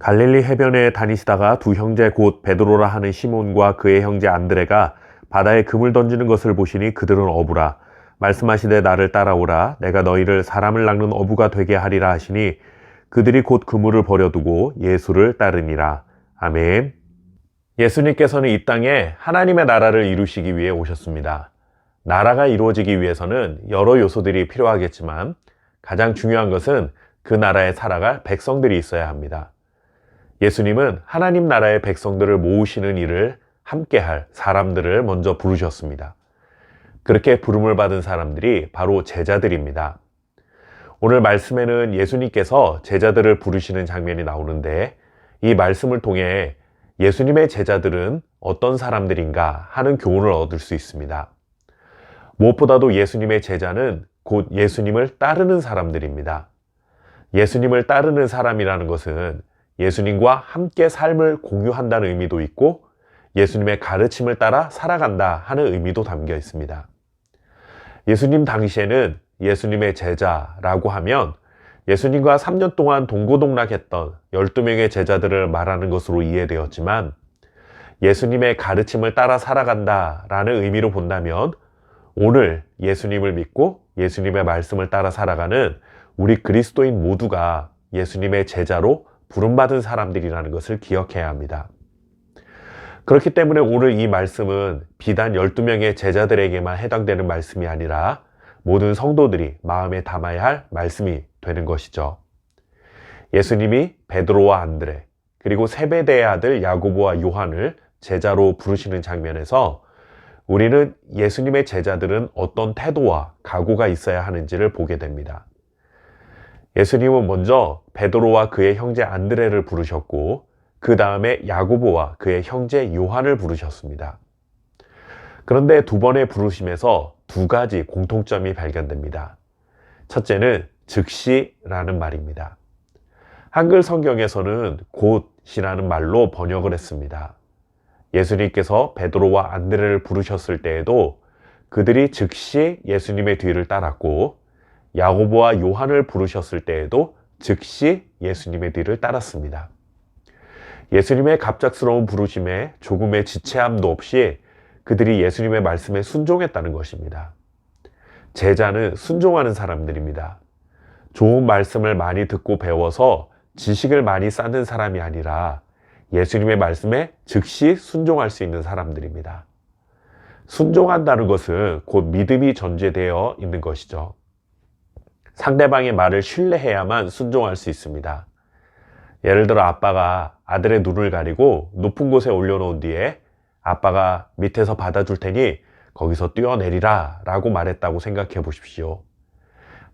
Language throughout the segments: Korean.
갈릴리 해변에 다니시다가 두 형제 곧 베드로라 하는 시몬과 그의 형제 안드레가 바다에 금을 던지는 것을 보시니 그들은 어부라. 말씀하시되 나를 따라오라. 내가 너희를 사람을 낚는 어부가 되게 하리라 하시니 그들이 곧 그물을 버려두고 예수를 따르니라. 아멘. 예수님께서는 이 땅에 하나님의 나라를 이루시기 위해 오셨습니다. 나라가 이루어지기 위해서는 여러 요소들이 필요하겠지만 가장 중요한 것은 그 나라에 살아갈 백성들이 있어야 합니다. 예수님은 하나님 나라의 백성들을 모으시는 일을 함께할 사람들을 먼저 부르셨습니다. 그렇게 부름을 받은 사람들이 바로 제자들입니다. 오늘 말씀에는 예수님께서 제자들을 부르시는 장면이 나오는데 이 말씀을 통해 예수님의 제자들은 어떤 사람들인가 하는 교훈을 얻을 수 있습니다. 무엇보다도 예수님의 제자는 곧 예수님을 따르는 사람들입니다. 예수님을 따르는 사람이라는 것은 예수님과 함께 삶을 공유한다는 의미도 있고 예수님의 가르침을 따라 살아간다 하는 의미도 담겨 있습니다. 예수님 당시에는 예수님의 제자라고 하면 예수님과 3년 동안 동고동락했던 12명의 제자들을 말하는 것으로 이해되었지만 예수님의 가르침을 따라 살아간다 라는 의미로 본다면 오늘 예수님을 믿고 예수님의 말씀을 따라 살아가는 우리 그리스도인 모두가 예수님의 제자로 부름받은 사람들이라는 것을 기억해야 합니다. 그렇기 때문에 오늘 이 말씀은 비단 12명의 제자들에게만 해당되는 말씀이 아니라 모든 성도들이 마음에 담아야 할 말씀이 되는 것이죠. 예수님이 베드로와 안드레 그리고 세베대의 아들 야고보와 요한을 제자로 부르시는 장면에서 우리는 예수님의 제자들은 어떤 태도와 각오가 있어야 하는지를 보게 됩니다. 예수님은 먼저 베드로와 그의 형제 안드레를 부르셨고 그 다음에 야고보와 그의 형제 요한을 부르셨습니다. 그런데 두 번의 부르심에서 두 가지 공통점이 발견됩니다. 첫째는 즉시라는 말입니다. 한글 성경에서는 곧이라는 말로 번역을 했습니다. 예수님께서 베드로와 안드레를 부르셨을 때에도 그들이 즉시 예수님의 뒤를 따랐고 야고보와 요한을 부르셨을 때에도 즉시 예수님의 뒤를 따랐습니다. 예수님의 갑작스러운 부르심에 조금의 지체함도 없이 그들이 예수님의 말씀에 순종했다는 것입니다. 제자는 순종하는 사람들입니다. 좋은 말씀을 많이 듣고 배워서 지식을 많이 쌓는 사람이 아니라 예수님의 말씀에 즉시 순종할 수 있는 사람들입니다. 순종한다는 것은 곧 믿음이 전제되어 있는 것이죠. 상대방의 말을 신뢰해야만 순종할 수 있습니다. 예를 들어 아빠가 아들의 눈을 가리고 높은 곳에 올려놓은 뒤에 아빠가 밑에서 받아줄 테니 거기서 뛰어내리라 라고 말했다고 생각해 보십시오.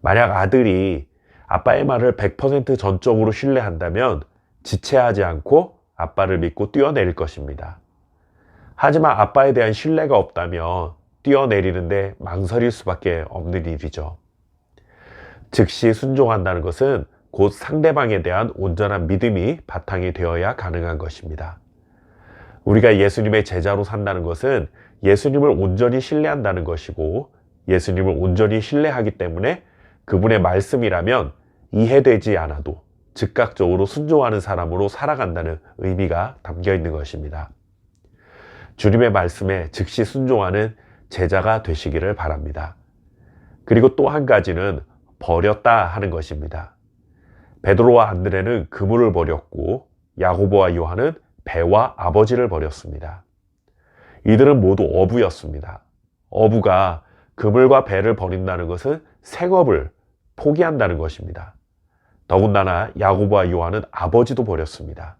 만약 아들이 아빠의 말을 100% 전적으로 신뢰한다면 지체하지 않고 아빠를 믿고 뛰어내릴 것입니다. 하지만 아빠에 대한 신뢰가 없다면 뛰어내리는데 망설일 수밖에 없는 일이죠. 즉시 순종한다는 것은 곧 상대방에 대한 온전한 믿음이 바탕이 되어야 가능한 것입니다. 우리가 예수님의 제자로 산다는 것은 예수님을 온전히 신뢰한다는 것이고 예수님을 온전히 신뢰하기 때문에 그분의 말씀이라면 이해되지 않아도 즉각적으로 순종하는 사람으로 살아간다는 의미가 담겨 있는 것입니다. 주님의 말씀에 즉시 순종하는 제자가 되시기를 바랍니다. 그리고 또 한 가지는 버렸다 하는 것입니다. 베드로와 안드레는 그물을 버렸고 야고보와 요한은 배와 아버지를 버렸습니다. 이들은 모두 어부였습니다. 어부가 그물과 배를 버린다는 것은 생업을 포기한다는 것입니다. 더군다나 야고보와 요한은 아버지도 버렸습니다.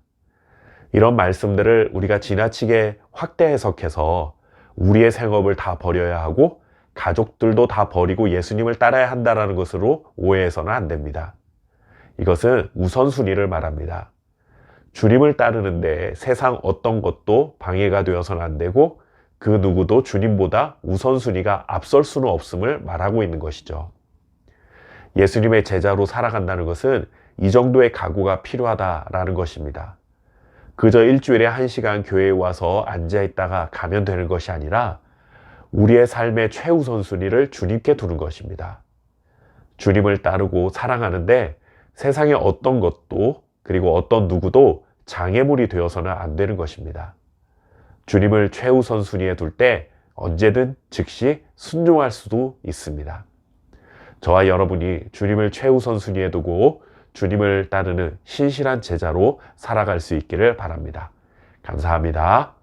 이런 말씀들을 우리가 지나치게 확대 해석해서 우리의 생업을 다 버려야 하고 가족들도 다 버리고 예수님을 따라야 한다는 것으로 오해해서는 안 됩니다. 이것은 우선순위를 말합니다. 주님을 따르는데 세상 어떤 것도 방해가 되어서는 안 되고 그 누구도 주님보다 우선순위가 앞설 수는 없음을 말하고 있는 것이죠. 예수님의 제자로 살아간다는 것은 이 정도의 각오가 필요하다라는 것입니다. 그저 일주일에 1시간 교회에 와서 앉아있다가 가면 되는 것이 아니라 우리의 삶의 최우선순위를 주님께 두는 것입니다. 주님을 따르고 사랑하는데 세상의 어떤 것도 그리고 어떤 누구도 장애물이 되어서는 안 되는 것입니다. 주님을 최우선 순위에 둘 때 언제든 즉시 순종할 수도 있습니다. 저와 여러분이 주님을 최우선 순위에 두고 주님을 따르는 신실한 제자로 살아갈 수 있기를 바랍니다. 감사합니다.